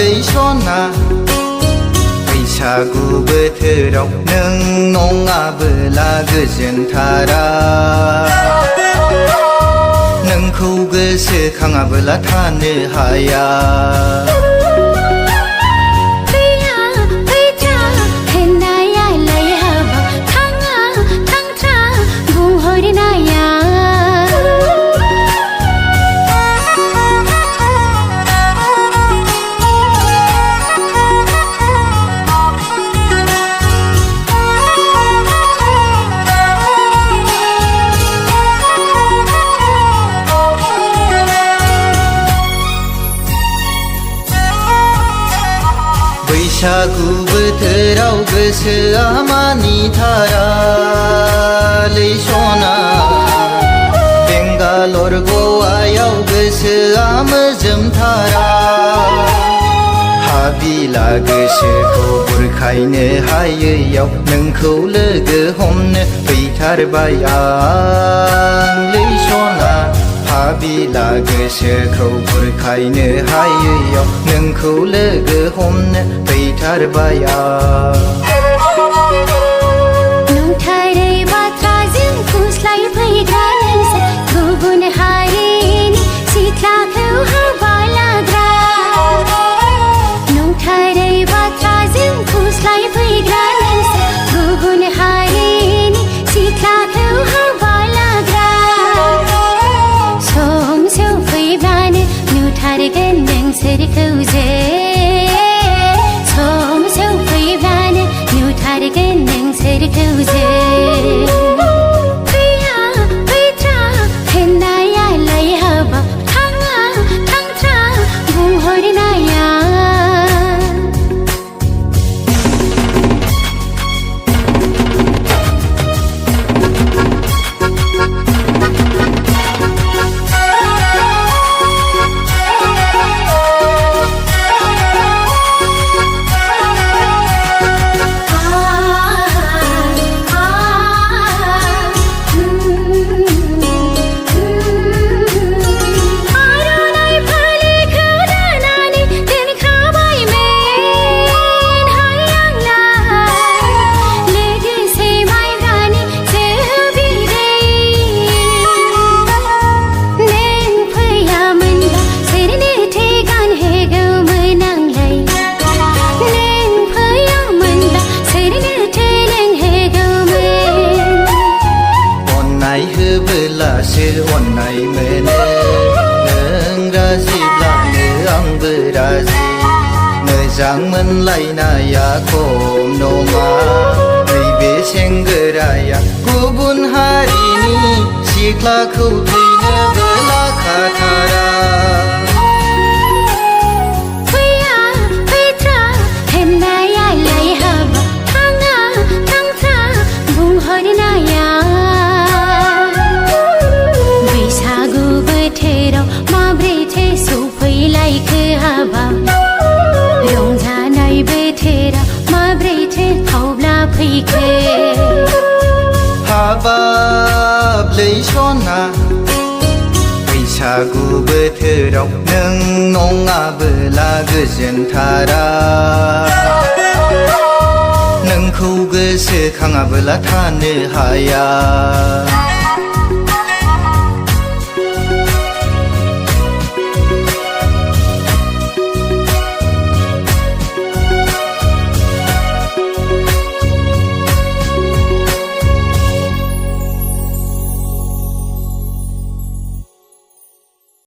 लैसना बैसागु बोथोराव नों नङाबोला गोजोनथारा नोंखौ गोसोखाङाबोला थानो हाया बैसागु बोथोराव गोसोआ मानिथारा लैसना बेंगालर गवायाव गोसोआ मोजोमथारा हाबिला गोसोखौ बुरखायनो हायैयाव नोंखौ लोगो हमनो फैथारबाय आं लैसना हाबिला गोसोखौ बुरखायनो हायैयाव नोंखौ लोगो हमनो फैथारबाय नंथारै बाथ्राजों फुस्लायफैग्रा नोंसोर गुबुन हारिनि सिख्लाखौ हाबा लाग्रा नंथारै बाथ्राजों फुस्लायफैग्रा नोंसोर गुबुन हारिनि सिख्लाखौ हाबा लाग्रा सम सफैब्लानो नुथारगोन नोंसोरखौ जे सम सफैब्लानो नुथारगोन नोंसोरखौ जे फैया फैथ्रा होननायालाय हाबाव थाङा थांथ्रा बुंहरनाया अननाय मोनो नों राजिब्लानो आंबो राजि मोजां मोनलायनाया खम नङा नैबे सेंग्राया गुबुन हारिनि सिख्लाखौ थैनोबो लाखाथारा रंजानाय बोथोरा माब्रैथो थावब्ला फैखो हाबाब लैसना बैसागु बोथोराव नों नङाबोला गोजोनथारा नोंखौ गोसोखाङाबोला थानो हाया